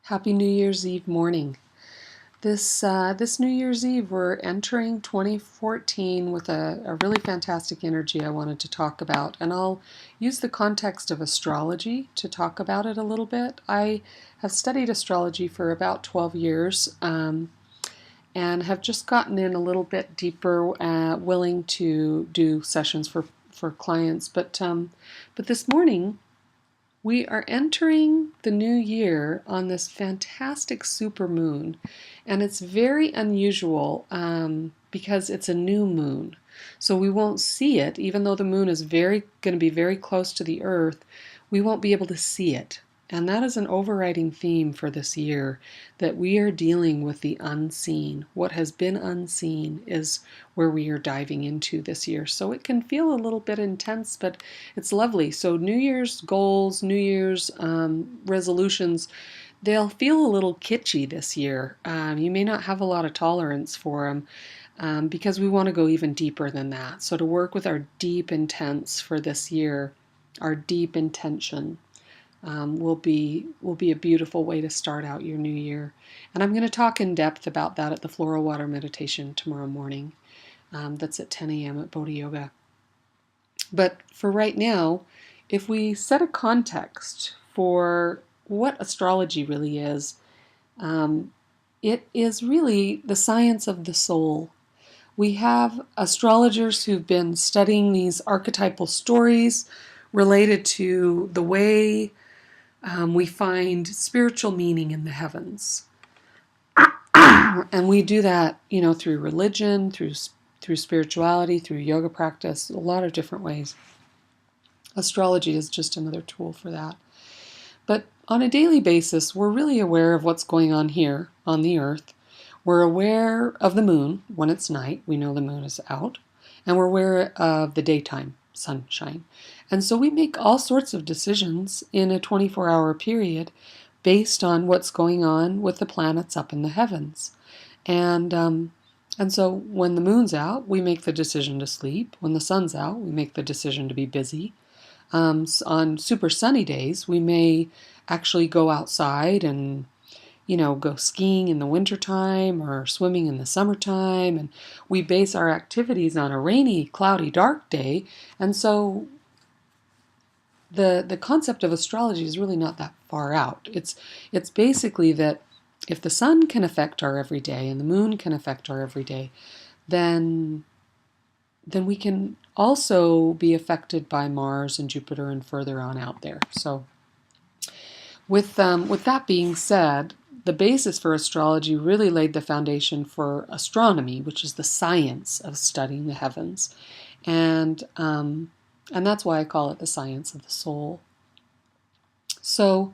Happy New Year's Eve morning. This New Year's Eve, we're entering 2014 with a really fantastic energy I wanted to talk about, and I'll use the context of astrology to talk about it a little bit. I have studied astrology for about 12 years and have just gotten in a little bit deeper, willing to do sessions for clients. But this morning, we are entering the new year on this fantastic supermoon, and it's very unusual because it's a new moon. So we won't see it, even though the moon is going to be very close to the earth, we won't be able to see it. And that is an overriding theme for this year, that we are dealing with the unseen. What has been unseen is where we are diving into this year. So it can feel a little bit intense, but it's lovely. So New Year's goals, New Year's resolutions, they'll feel a little kitschy this year. You may not have a lot of tolerance for them because we want to go even deeper than that. So to work with our deep intents for this year, our deep intention, will be a beautiful way to start out your new year. And I'm going to talk in depth about that at the Floral Water Meditation tomorrow morning. That's at 10 a.m. at Bodhi Yoga. But for right now, if we set a context for what astrology really is, it is really the science of the soul. We have astrologers who've been studying these archetypal stories related to the way we find spiritual meaning in the heavens. And we do that, through religion, through spirituality, through yoga practice, a lot of different ways. Astrology is just another tool for that. But on a daily basis, we're really aware of what's going on here on the earth. We're aware of the moon when it's night. We know the moon is out. And we're aware of the daytime sunshine. And so we make all sorts of decisions in a 24-hour period based on what's going on with the planets up in the heavens. And so when the moon's out, we make the decision to sleep. When the sun's out, we make the decision to be busy. On super sunny days, we may actually go outside and go skiing in the wintertime or swimming in the summertime, and we base our activities on a rainy, cloudy, dark day. And so the concept of astrology is really not that far out. It's basically that if the sun can affect our everyday and the moon can affect our everyday, then we can also be affected by Mars and Jupiter and further on out there. So with that being said, the basis for astrology really laid the foundation for astronomy, which is the science of studying the heavens. And that's why I call it the science of the soul. So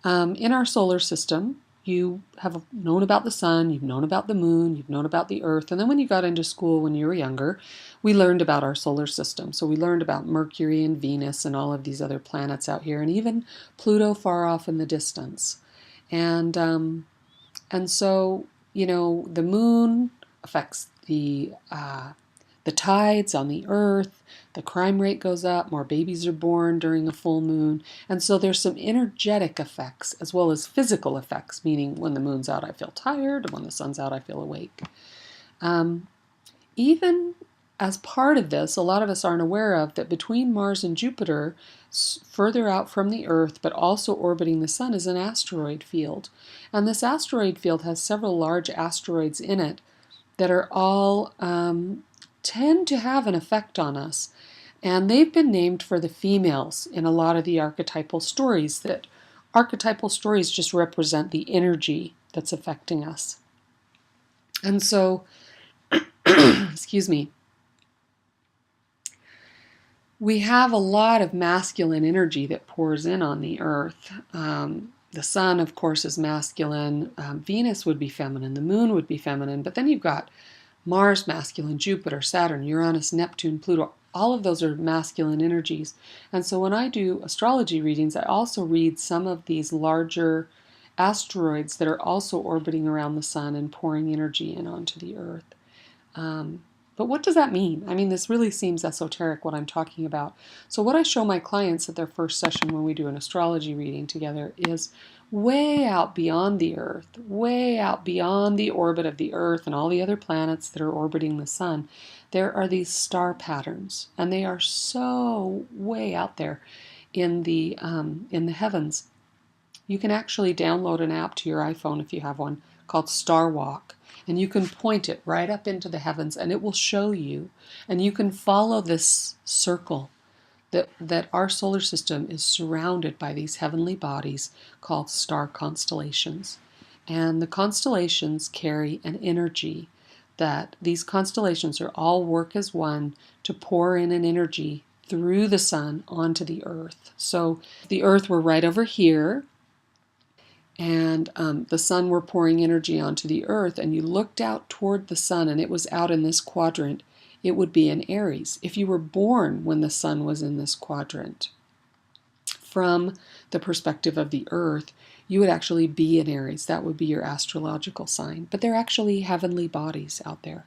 in our solar system, you have known about the sun, you've known about the moon, you've known about the earth. And then when you got into school when you were younger, we learned about our solar system. So we learned about Mercury and Venus and all of these other planets out here, and even Pluto far off in the distance. And so, the moon affects the tides on the earth, the crime rate goes up, more babies are born during a full moon. And so there's some energetic effects as well as physical effects, meaning when the moon's out, I feel tired, and when the sun's out, I feel awake. Even as part of this, a lot of us aren't aware of that between Mars and Jupiter, further out from the Earth, but also orbiting the Sun, is an asteroid field. And this asteroid field has several large asteroids in it that are all tend to have an effect on us. And they've been named for the females in a lot of the archetypal stories, that archetypal stories just represent the energy that's affecting us. And so, excuse me, we have a lot of masculine energy that pours in on the earth. The sun, of course, is masculine. Venus would be feminine. The moon would be feminine. But then you've got Mars, masculine, Jupiter, Saturn, Uranus, Neptune, Pluto. All of those are masculine energies. And so when I do astrology readings, I also read some of these larger asteroids that are also orbiting around the sun and pouring energy in onto the earth. But what does that mean? I mean, this really seems esoteric, what I'm talking about. So what I show my clients at their first session when we do an astrology reading together is way out beyond the Earth, way out beyond the orbit of the Earth and all the other planets that are orbiting the sun. There are these star patterns, and they are so way out there in the heavens. You can actually download an app to your iPhone if you have one called Star Walk, and you can point it right up into the heavens and it will show you, and you can follow this circle that our solar system is surrounded by these heavenly bodies called star constellations. And the constellations carry an energy that these constellations are all work as one to pour in an energy through the sun onto the earth. So if the earth were right over here, and the sun were pouring energy onto the earth, and you looked out toward the sun and it was out in this quadrant, it would be in Aries. If you were born when the sun was in this quadrant, from the perspective of the earth, you would actually be in Aries. That would be your astrological sign. But they're actually heavenly bodies out there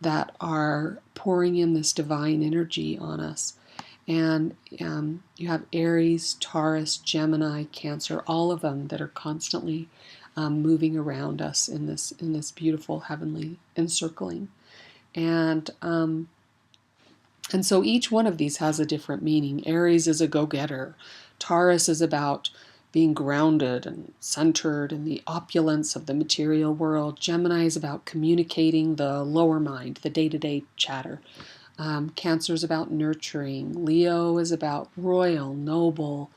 that are pouring in this divine energy on us. And you have Aries, Taurus, Gemini, Cancer, all of them that are constantly moving around us in this beautiful heavenly encircling. And so each one of these has a different meaning. Aries is a go-getter. Taurus is about being grounded and centered in the opulence of the material world. Gemini is about communicating the lower mind, the day-to-day chatter. Cancer is about nurturing. Leo is about royal, noble,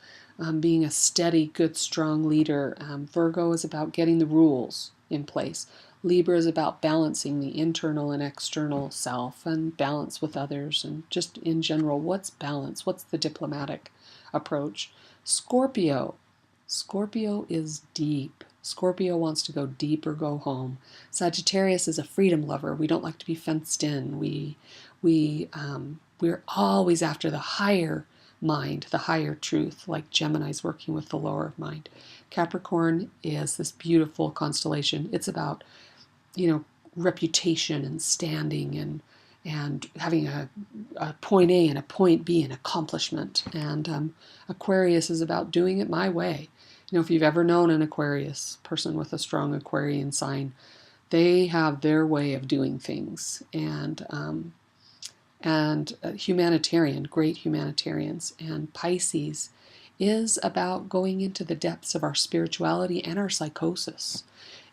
being a steady, good, strong leader. Virgo is about getting the rules in place. Libra is about balancing the internal and external self and balance with others, and just in general, what's balance? What's the diplomatic approach? Scorpio is deep. Scorpio wants to go deep or go home. Sagittarius is a freedom lover. We don't like to be fenced in. We're always after the higher mind, the higher truth, like Gemini's working with the lower mind. Capricorn is this beautiful constellation. It's about, reputation and standing and having a point A and a point B, an accomplishment. And Aquarius is about doing it my way. If you've ever known an Aquarius person with a strong Aquarian sign, they have their way of doing things. And humanitarian, great humanitarians. And Pisces is about going into the depths of our spirituality and our psychosis.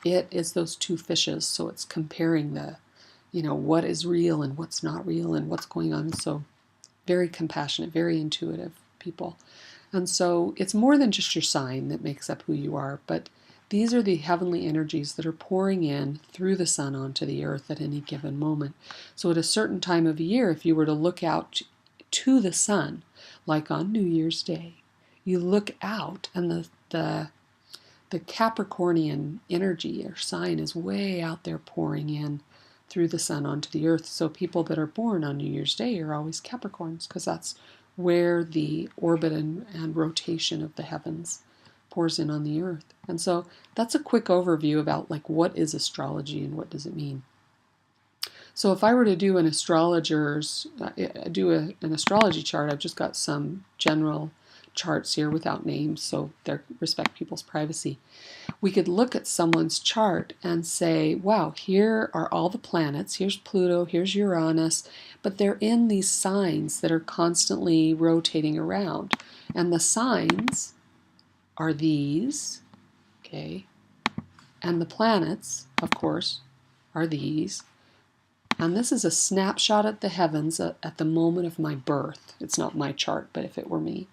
It is those two fishes, so it's comparing what is real and what's not real and what's going on. So very compassionate, very intuitive people. And so it's more than just your sign that makes up who you are, but these are the heavenly energies that are pouring in through the sun onto the earth at any given moment. So at a certain time of year, if you were to look out to the sun, like on New Year's Day, you look out and the Capricornian energy or sign is way out there pouring in through the sun onto the earth. So people that are born on New Year's Day are always Capricorns, because that's where the orbit and rotation of the heavens pours in on the earth. And so that's a quick overview about what is astrology and what does it mean. So if I were to do an astrology chart, I've just got some general charts here without names, so they respect people's privacy. We could look at someone's chart and say, wow, here are all the planets. Here's Pluto, here's Uranus, but they're in these signs that are constantly rotating around. And the signs are these, okay? And the planets, of course, are these. And this is a snapshot at the heavens at the moment of my birth. It's not my chart, but if it were me.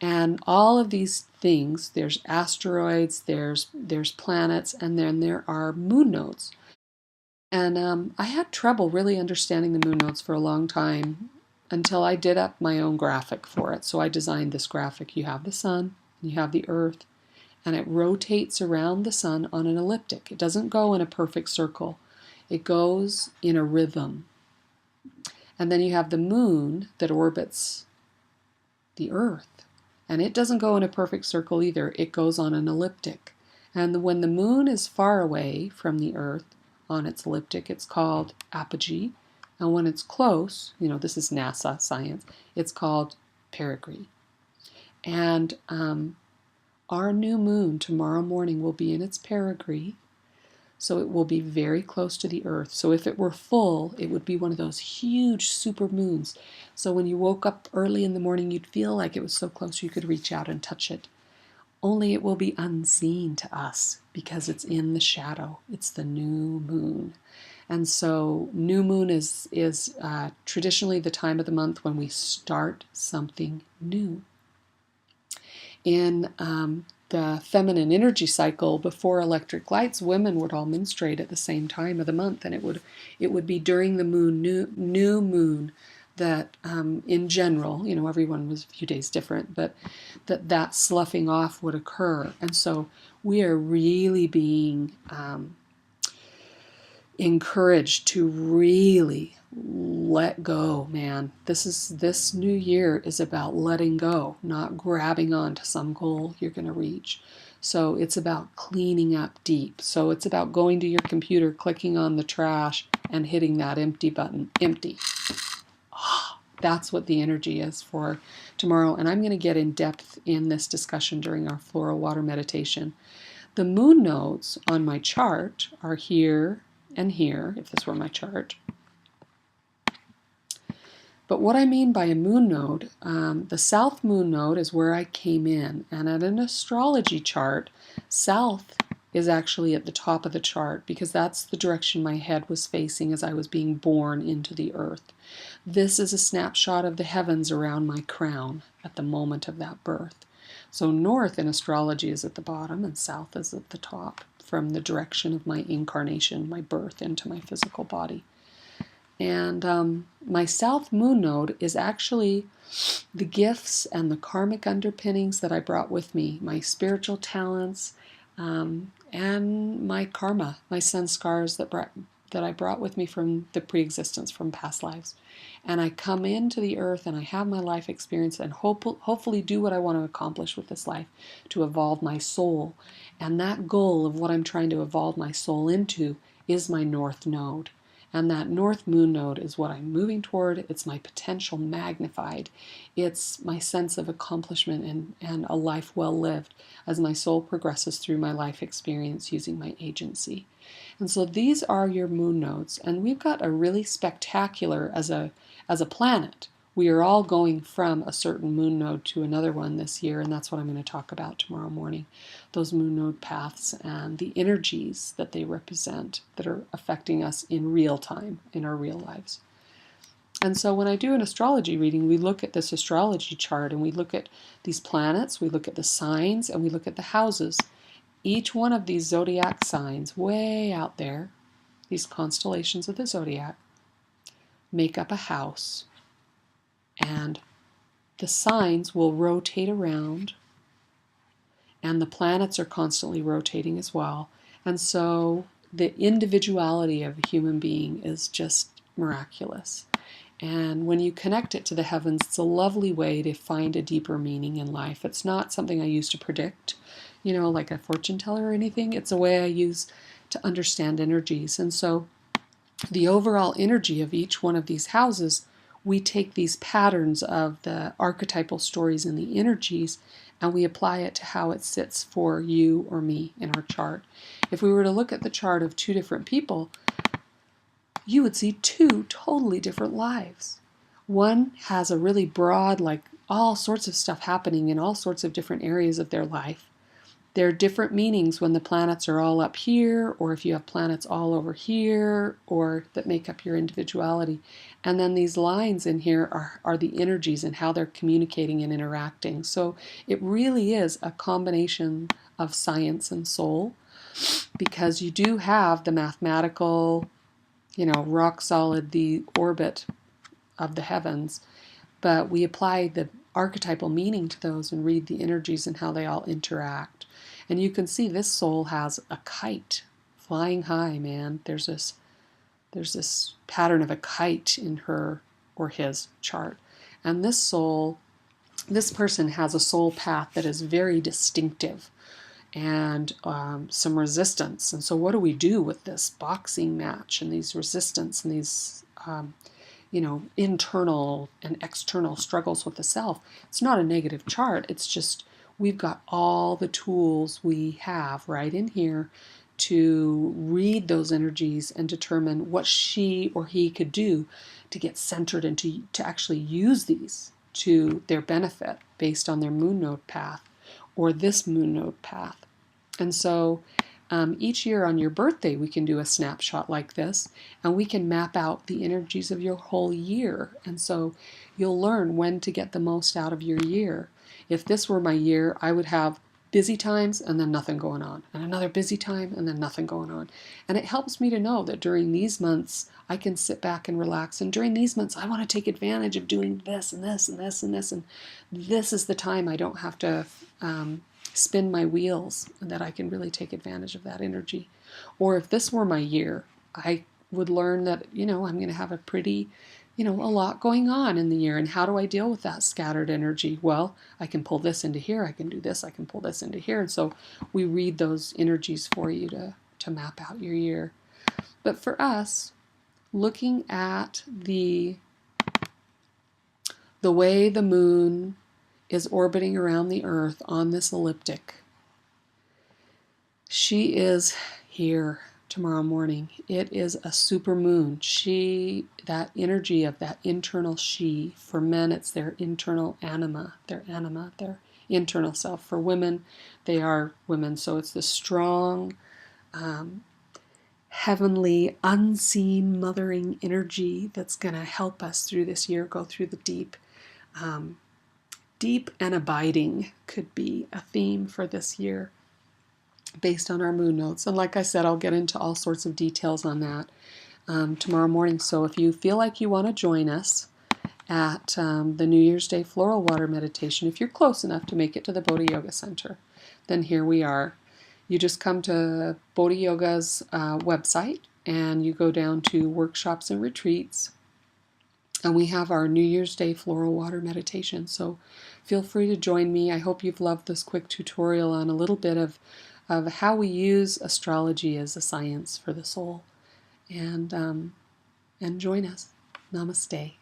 And all of these things, there's asteroids, there's planets, and then there are moon nodes. And I had trouble really understanding the moon nodes for a long time until I did up my own graphic for it. So I designed this graphic. You have the sun, you have the earth, and it rotates around the sun on an elliptic. It doesn't go in a perfect circle. It goes in a rhythm. And then you have the moon that orbits the earth. And it doesn't go in a perfect circle either. It goes on an elliptic. And when the moon is far away from the earth on its elliptic, it's called apogee. And when it's close, this is NASA science, it's called perigee. And our new moon tomorrow morning will be in its perigee, so it will be very close to the Earth. So if it were full, it would be one of those huge super moons. So when you woke up early in the morning, you'd feel like it was so close you could reach out and touch it. Only it will be unseen to us because it's in the shadow. It's the new moon. And so new moon is traditionally the time of the month when we start something new. In the feminine energy cycle, before electric lights, women would all menstruate at the same time of the month, and it would be during the new moon that in general, everyone was a few days different, but that sloughing off would occur. And so we are really being encouraged to really let go, man. This new year is about letting go, not grabbing on to some goal you're going to reach. So it's about cleaning up deep. So it's about going to your computer, clicking on the trash, and hitting that empty button. Empty. That's what the energy is for tomorrow. And I'm going to get in depth in this discussion during our floral water meditation. The moon nodes on my chart are here and here, if this were my chart. But what I mean by a moon node, the south moon node is where I came in. And at an astrology chart, south is actually at the top of the chart because that's the direction my head was facing as I was being born into the earth. This is a snapshot of the heavens around my crown at the moment of that birth. So north in astrology is at the bottom and south is at the top from the direction of my incarnation, my birth into my physical body. And my south moon node is actually the gifts and the karmic underpinnings that I brought with me, my spiritual talents, and my karma, my sanskars that I brought with me from the pre-existence, from past lives. And I come into the earth and I have my life experience and hopefully do what I want to accomplish with this life, to evolve my soul. And that goal of what I'm trying to evolve my soul into is my north node. And that north moon node is what I'm moving toward. It's my potential magnified. It's my sense of accomplishment and a life well lived as my soul progresses through my life experience using my agency. And so these are your moon nodes. And we've got a really spectacular, as a planet, we are all going from a certain moon node to another one this year, and that's what I'm going to talk about tomorrow morning. Those moon node paths and the energies that they represent that are affecting us in real time, in our real lives. And so when I do an astrology reading, we look at this astrology chart and we look at these planets, we look at the signs, and we look at the houses. Each one of these zodiac signs way out there, these constellations of the zodiac, make up a house. And the signs will rotate around, and the planets are constantly rotating as well. And so the individuality of a human being is just miraculous. And when you connect it to the heavens, it's a lovely way to find a deeper meaning in life. It's not something I use to predict, like a fortune teller or anything. It's a way I use to understand energies. And so the overall energy of each one of these houses, we take these patterns of the archetypal stories and the energies and we apply it to how it sits for you or me in our chart. If we were to look at the chart of two different people, you would see two totally different lives. One has a really broad, all sorts of stuff happening in all sorts of different areas of their life. There are different meanings when the planets are all up here, or if you have planets all over here, or that make up your individuality. And then these lines in here are the energies and how they're communicating and interacting. So it really is a combination of science and soul, because you do have the mathematical, rock solid, the orbit of the heavens, but we apply the archetypal meaning to those and read the energies and how they all interact. And you can see this soul has a kite flying high, man. There's this pattern of a kite in her or his chart. And this person has a soul path that is very distinctive and some resistance. And so what do we do with this boxing match and these resistance and these internal and external struggles with the self. It's not a negative chart. It's just we've got all the tools we have right in here to read those energies and determine what she or he could do to get centered and to actually use these to their benefit based on their moon node path or this moon node path. And so each year on your birthday, we can do a snapshot like this, and we can map out the energies of your whole year. And so you'll learn when to get the most out of your year. If this were my year, I would have busy times and then nothing going on, and another busy time and then nothing going on. And it helps me to know that during these months, I can sit back and relax. And during these months, I want to take advantage of doing this and this and this and this. And this is the time I don't have to spin my wheels, and that I can really take advantage of that energy. Or if this were my year, I would learn that, I'm going to have a pretty, a lot going on in the year. And how do I deal with that scattered energy? Well, I can pull this into here. I can do this. I can pull this into here. And so we read those energies for you to map out your year. But for us, looking at the way the moon is orbiting around the earth on this elliptic. She is here tomorrow morning. It is a super moon. That energy of that internal she, for men it's their internal anima, their internal self. For women, they are women. So it's the strong, heavenly, unseen mothering energy that's going to help us through this year, go through the deep. Deep and abiding could be a theme for this year based on our moon nodes. And like I said, I'll get into all sorts of details on that tomorrow morning. So if you feel like you want to join us at the New Year's Day Floral Water Meditation, if you're close enough to make it to the Bodhi Yoga Center, then here we are. You just come to Bodhi Yoga's website and you go down to workshops and retreats. And we have our New Year's Day Floral Water Meditation. So feel free to join me. I hope you've loved this quick tutorial on a little bit of how we use astrology as a science for the soul. And join us. Namaste.